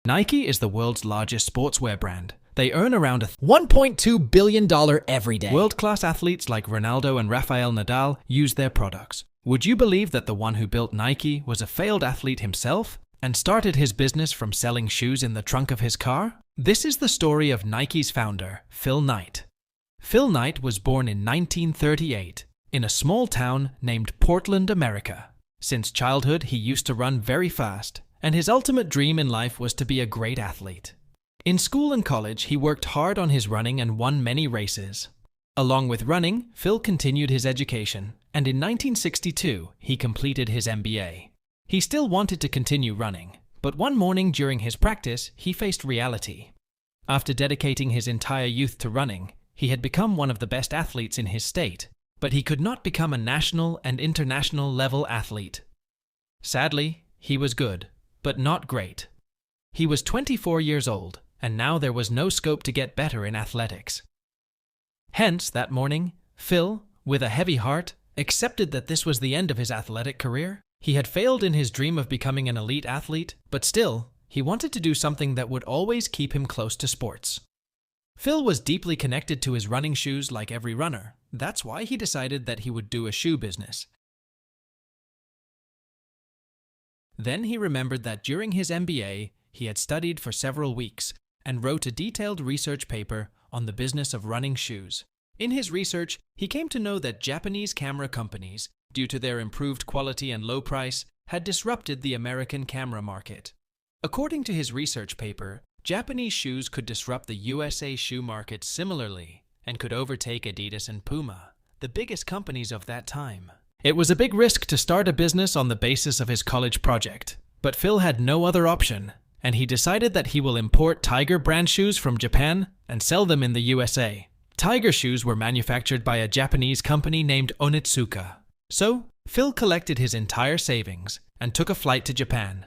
Nike is the world's largest sportswear brand. They earn around $1.2 billion every day. World-class athletes like Ronaldo and Rafael Nadal use their products. Would you believe that the one who built Nike was a failed athlete himself and started his business from selling shoes in the trunk of his car? This is the story of Nike's founder, Phil Knight. Phil Knight was born in 1938 in a small town named Portland, America. Since childhood, he used to run very fast, and his ultimate dream in life was to be a great athlete. In school and college, he worked hard on his running and won many races. Along with running, Phil continued his education, and in 1962, he completed his MBA. He still wanted to continue running, but one morning during his practice, he faced reality. After dedicating his entire youth to running, he had become one of the best athletes in his state, but he could not become a national and international level athlete. Sadly, he was good, but not great. He was 24 years old, and now there was no scope to get better in athletics. Hence, that morning, Phil, with a heavy heart, accepted that this was the end of his athletic career. He had failed in his dream of becoming an elite athlete, but still, he wanted to do something that would always keep him close to sports. Phil was deeply connected to his running shoes like every runner. That's why he decided that he would do a shoe business. Then he remembered that during his MBA, he had studied for several weeks and wrote a detailed research paper on the business of running shoes. In his research, he came to know that Japanese camera companies, due to their improved quality and low price, had disrupted the American camera market. According to his research paper, Japanese shoes could disrupt the USA shoe market similarly and could overtake Adidas and Puma, the biggest companies of that time. It was a big risk to start a business on the basis of his college project, but Phil had no other option, and he decided that he will import Tiger brand shoes from Japan and sell them in the USA. Tiger shoes were manufactured by a Japanese company named Onitsuka. So, Phil collected his entire savings and took a flight to Japan.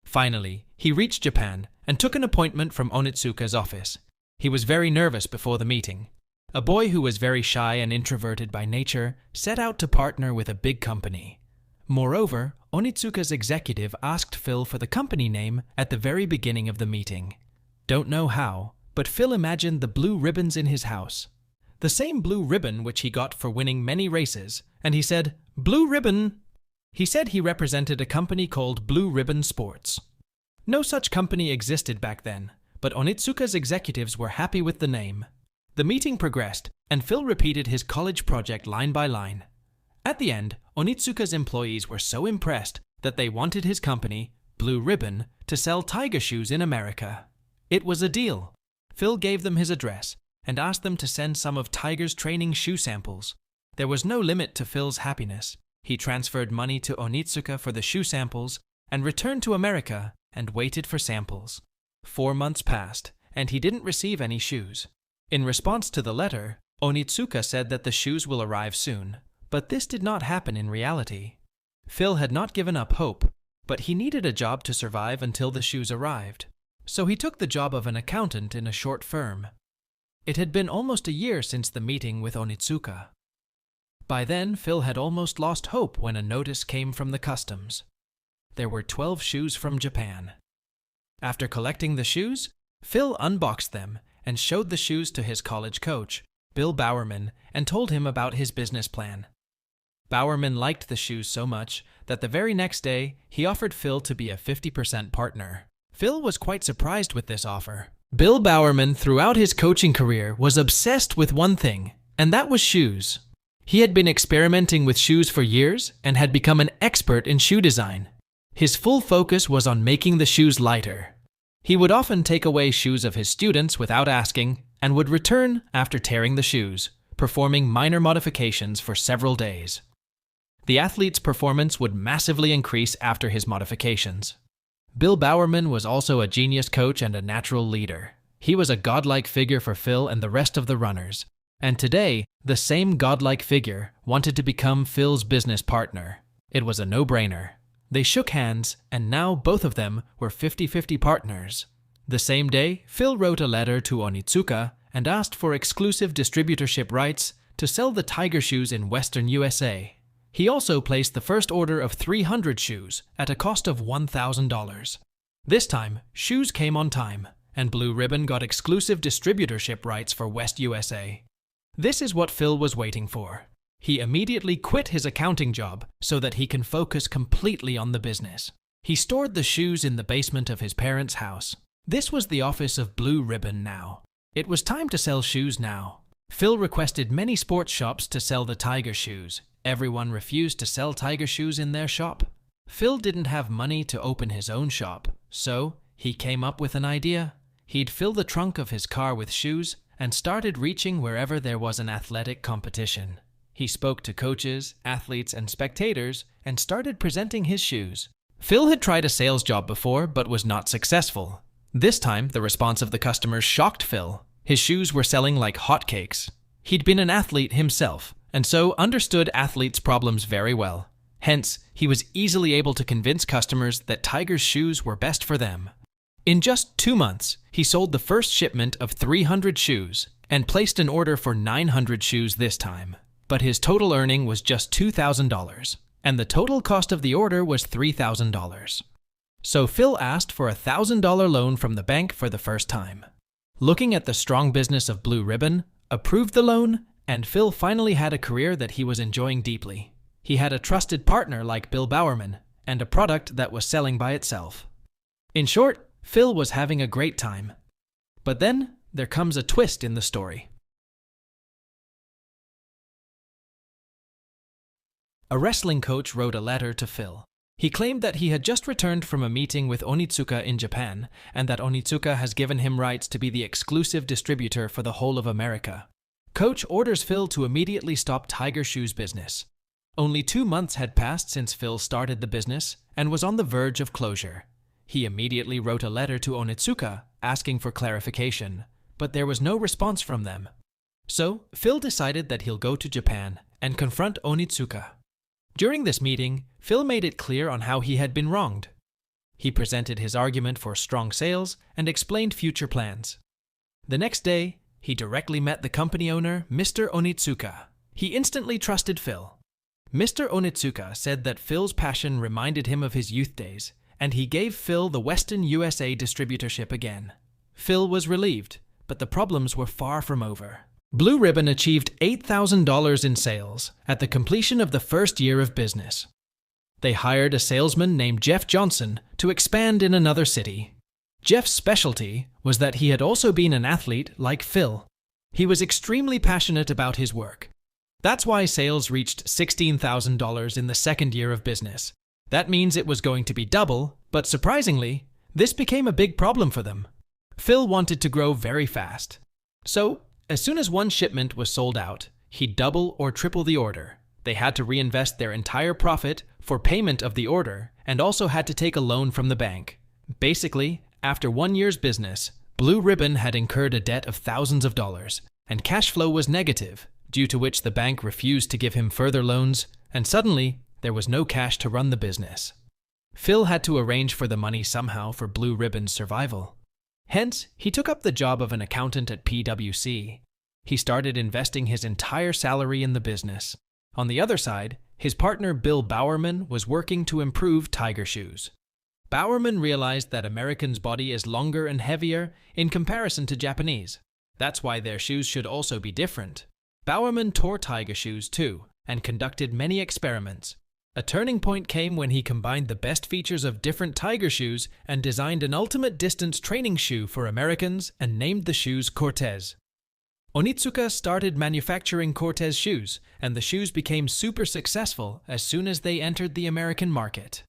Finally, he reached Japan and took an appointment from Onitsuka's office. He was very nervous before the meeting. A boy who was very shy and introverted by nature set out to partner with a big company. Moreover, Onitsuka's executive asked Phil for the company name at the very beginning of the meeting. Don't know how, but Phil imagined the blue ribbons in his house. The same blue ribbon which he got for winning many races, and he said, "Blue Ribbon!" He said he represented a company called Blue Ribbon Sports. No such company existed back then, but Onitsuka's executives were happy with the name. The meeting progressed, and Phil repeated his college project line by line. At the end, Onitsuka's employees were so impressed that they wanted his company, Blue Ribbon, to sell Tiger shoes in America. It was a deal. Phil gave them his address and asked them to send some of Tiger's training shoe samples. There was no limit to Phil's happiness. He transferred money to Onitsuka for the shoe samples and returned to America and waited for samples. 4 months passed, and he didn't receive any shoes. In response to the letter, Onitsuka said that the shoes will arrive soon, but this did not happen in reality. Phil had not given up hope, but he needed a job to survive until the shoes arrived. So he took the job of an accountant in a short firm. It had been almost a year since the meeting with Onitsuka. By then, Phil had almost lost hope when a notice came from the customs. There were 12 shoes from Japan. After collecting the shoes, Phil unboxed them and showed the shoes to his college coach, Bill Bowerman, and told him about his business plan. Bowerman liked the shoes so much that the very next day, he offered Phil to be a 50% partner. Phil was quite surprised with this offer. Bill Bowerman, throughout his coaching career, was obsessed with one thing, and that was shoes. He had been experimenting with shoes for years and had become an expert in shoe design. His full focus was on making the shoes lighter. He would often take away shoes of his students without asking and would return after tearing the shoes, performing minor modifications for several days. The athlete's performance would massively increase after his modifications. Bill Bowerman was also a genius coach and a natural leader. He was a godlike figure for Phil and the rest of the runners. And today, the same godlike figure wanted to become Phil's business partner. It was a no-brainer. They shook hands, and now both of them were 50-50 partners. The same day, Phil wrote a letter to Onitsuka and asked for exclusive distributorship rights to sell the Tiger shoes in Western USA. He also placed the first order of 300 shoes at a cost of $1,000. This time, shoes came on time, and Blue Ribbon got exclusive distributorship rights for West USA. This is what Phil was waiting for. He immediately quit his accounting job so that he can focus completely on the business. He stored the shoes in the basement of his parents' house. This was the office of Blue Ribbon now. It was time to sell shoes now. Phil requested many sports shops to sell the Tiger shoes. Everyone refused to sell Tiger shoes in their shop. Phil didn't have money to open his own shop, so he came up with an idea. He'd fill the trunk of his car with shoes and started reaching wherever there was an athletic competition. He spoke to coaches, athletes, and spectators and started presenting his shoes. Phil had tried a sales job before but was not successful. This time, the response of the customers shocked Phil. His shoes were selling like hotcakes. He'd been an athlete himself, and so understood athletes' problems very well. Hence, he was easily able to convince customers that Tiger's shoes were best for them. In just 2 months, he sold the first shipment of 300 shoes and placed an order for 900 shoes this time. But his total earning was just $2,000, and the total cost of the order was $3,000. So Phil asked for a $1,000 loan from the bank for the first time. Looking at the strong business of Blue Ribbon, approved the loan, and Phil finally had a career that he was enjoying deeply. He had a trusted partner like Bill Bowerman, and a product that was selling by itself. In short, Phil was having a great time. But then, there comes a twist in the story. A wrestling coach wrote a letter to Phil. He claimed that he had just returned from a meeting with Onitsuka in Japan, and that Onitsuka has given him rights to be the exclusive distributor for the whole of America. Coach orders Phil to immediately stop Tiger Shoes' business. Only 2 months had passed since Phil started the business and was on the verge of closure. He immediately wrote a letter to Onitsuka asking for clarification, but there was no response from them. So, Phil decided that he'll go to Japan and confront Onitsuka. During this meeting, Phil made it clear on how he had been wronged. He presented his argument for strong sales and explained future plans. The next day, he directly met the company owner, Mr. Onitsuka. He instantly trusted Phil. Mr. Onitsuka said that Phil's passion reminded him of his youth days, and he gave Phil the Western USA distributorship again. Phil was relieved, but the problems were far from over. Blue Ribbon achieved $8,000 in sales at the completion of the first year of business. They hired a salesman named Jeff Johnson to expand in another city. Jeff's specialty was that he had also been an athlete like Phil. He was extremely passionate about his work. That's why sales reached $16,000 in the second year of business. That means it was going to be double, but surprisingly, this became a big problem for them. Phil wanted to grow very fast. So, as soon as one shipment was sold out, he'd double or triple the order. They had to reinvest their entire profit for payment of the order and also had to take a loan from the bank. Basically, after 1 year's business, Blue Ribbon had incurred a debt of thousands of dollars, and cash flow was negative, due to which the bank refused to give him further loans, and suddenly, there was no cash to run the business. Phil had to arrange for the money somehow for Blue Ribbon's survival. Hence, he took up the job of an accountant at PwC. He started investing his entire salary in the business. On the other side, his partner Bill Bowerman was working to improve Tiger Shoes. Bowerman realized that Americans' body is longer and heavier in comparison to Japanese. That's why their shoes should also be different. Bowerman tore Tiger Shoes too, and conducted many experiments. A turning point came when he combined the best features of different Tiger Shoes and designed an ultimate distance training shoe for Americans and named the shoes Cortez. Onitsuka started manufacturing Cortez shoes, and the shoes became super successful as soon as they entered the American market.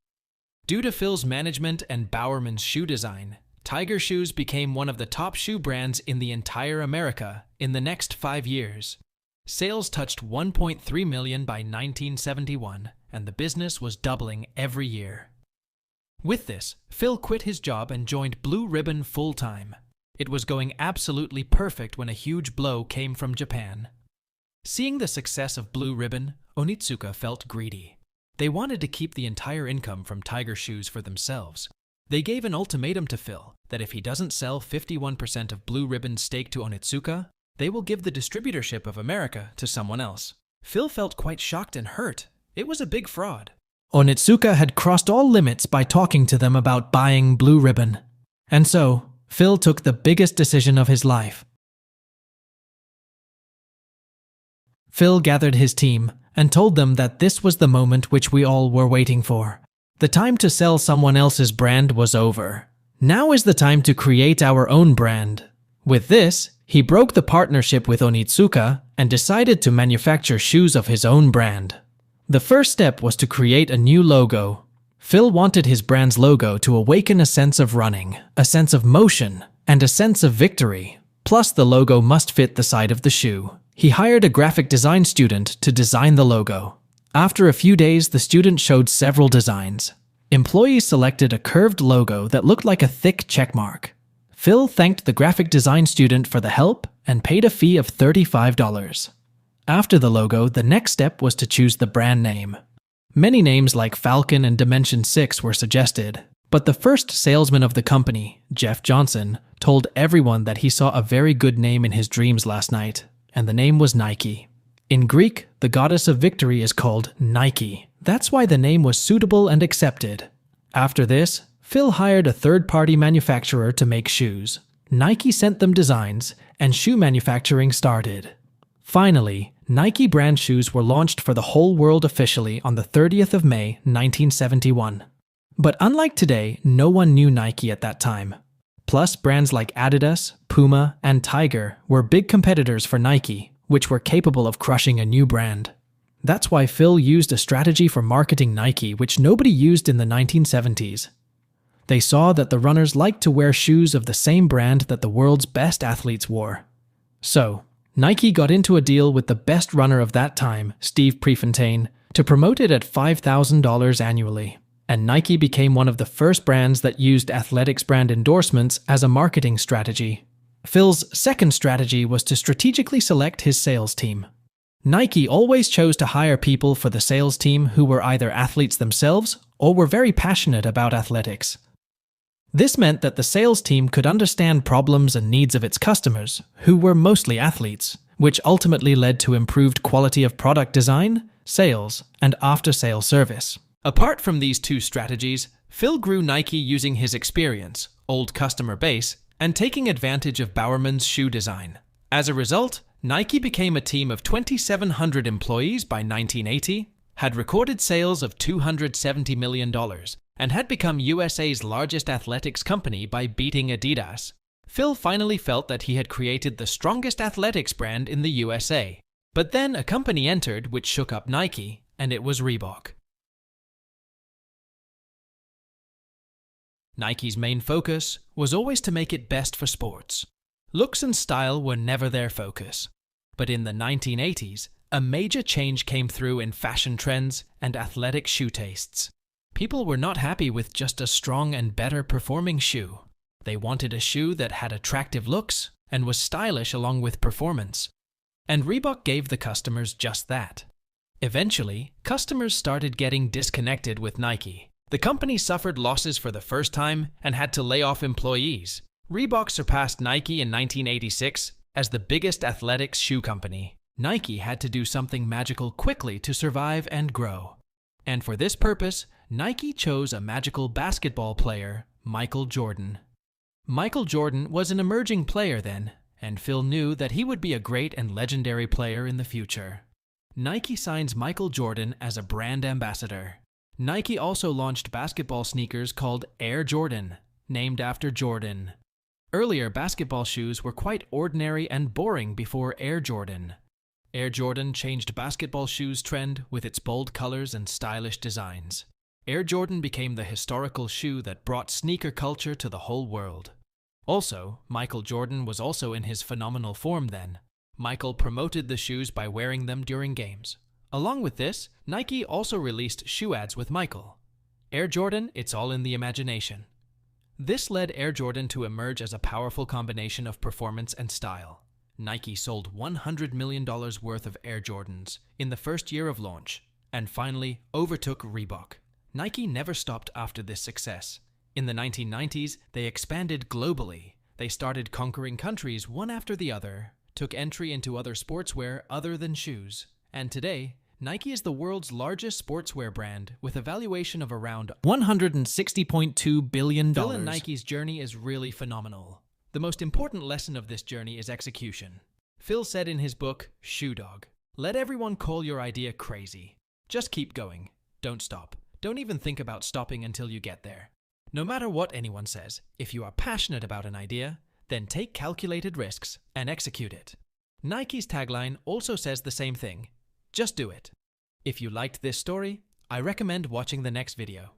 Due to Phil's management and Bowerman's shoe design, Tiger Shoes became one of the top shoe brands in the entire America in the next 5 years. Sales touched 1.3 million by 1971, and the business was doubling every year. With this, Phil quit his job and joined Blue Ribbon full-time. It was going absolutely perfect when a huge blow came from Japan. Seeing the success of Blue Ribbon, Onitsuka felt greedy. They wanted to keep the entire income from Tiger Shoes for themselves. They gave an ultimatum to Phil that if he doesn't sell 51% of Blue Ribbon's stake to Onitsuka, they will give the distributorship of America to someone else. Phil felt quite shocked and hurt. It was a big fraud. Onitsuka had crossed all limits by talking to them about buying Blue Ribbon. And so, Phil took the biggest decision of his life. Phil gathered his team and told them that this was the moment which we all were waiting for. The time to sell someone else's brand was over. Now is the time to create our own brand. With this, he broke the partnership with Onitsuka and decided to manufacture shoes of his own brand. The first step was to create a new logo. Phil wanted his brand's logo to awaken a sense of running, a sense of motion, and a sense of victory. Plus, the logo must fit the side of the shoe. He hired a graphic design student to design the logo. After a few days, the student showed several designs. Employees selected a curved logo that looked like a thick checkmark. Phil thanked the graphic design student for the help and paid a fee of $35. After the logo, the next step was to choose the brand name. Many names like Falcon and Dimension 6 were suggested, but the first salesman of the company, Jeff Johnson, told everyone that he saw a very good name in his dreams last night, and the name was Nike. In Greek, the goddess of victory is called Nike. That's why the name was suitable and accepted. After this, Phil hired a third-party manufacturer to make shoes. Nike sent them designs, and shoe manufacturing started. Finally, Nike brand shoes were launched for the whole world officially on the 30th of May, 1971. But unlike today, no one knew Nike at that time. Plus, brands like Adidas, Puma, and Tiger were big competitors for Nike, which were capable of crushing a new brand. That's why Phil used a strategy for marketing Nike which nobody used in the 1970s. They saw that the runners liked to wear shoes of the same brand that the world's best athletes wore. So, Nike got into a deal with the best runner of that time, Steve Prefontaine, to promote it at $5,000 annually. And Nike became one of the first brands that used athletics brand endorsements as a marketing strategy. Phil's second strategy was to strategically select his sales team. Nike always chose to hire people for the sales team who were either athletes themselves or were very passionate about athletics. This meant that the sales team could understand problems and needs of its customers, who were mostly athletes, which ultimately led to improved quality of product design, sales, and after-sale service. Apart from these two strategies, Phil grew Nike using his experience, old customer base, and taking advantage of Bowerman's shoe design. As a result, Nike became a team of 2,700 employees by 1980, had recorded sales of $270 million, and had become USA's largest athletics company by beating Adidas. Phil finally felt that he had created the strongest athletics brand in the USA. But then a company entered which shook up Nike, and it was Reebok. Nike's main focus was always to make it best for sports. Looks and style were never their focus. But in the 1980s, a major change came through in fashion trends and athletic shoe tastes. People were not happy with just a strong and better performing shoe. They wanted a shoe that had attractive looks and was stylish along with performance. And Reebok gave the customers just that. Eventually, customers started getting disconnected with Nike. The company suffered losses for the first time and had to lay off employees. Reebok surpassed Nike in 1986 as the biggest athletics shoe company. Nike had to do something magical quickly to survive and grow. And for this purpose, Nike chose a magical basketball player, Michael Jordan. Michael Jordan was an emerging player then, and Phil knew that he would be a great and legendary player in the future. Nike signs Michael Jordan as a brand ambassador. Nike also launched basketball sneakers called Air Jordan, named after Jordan. Earlier basketball shoes were quite ordinary and boring before Air Jordan. Air Jordan changed basketball shoes trend with its bold colors and stylish designs. Air Jordan became the historical shoe that brought sneaker culture to the whole world. Also, Michael Jordan was also in his phenomenal form then. Michael promoted the shoes by wearing them during games. Along with this, Nike also released shoe ads with Michael. Air Jordan, it's all in the imagination. This led Air Jordan to emerge as a powerful combination of performance and style. Nike sold $100 million worth of Air Jordans in the first year of launch, and finally overtook Reebok. Nike never stopped after this success. In the 1990s, they expanded globally. They started conquering countries one after the other, took entry into other sportswear other than shoes, and today, Nike is the world's largest sportswear brand with a valuation of around $160.2 billion. Phil and Nike's journey is really phenomenal. The most important lesson of this journey is execution. Phil said in his book, Shoe Dog, "Let everyone call your idea crazy. Just keep going. Don't stop. Don't even think about stopping until you get there. No matter what anyone says, if you are passionate about an idea, then take calculated risks and execute it." Nike's tagline also says the same thing. Just do it. If you liked this story, I recommend watching the next video.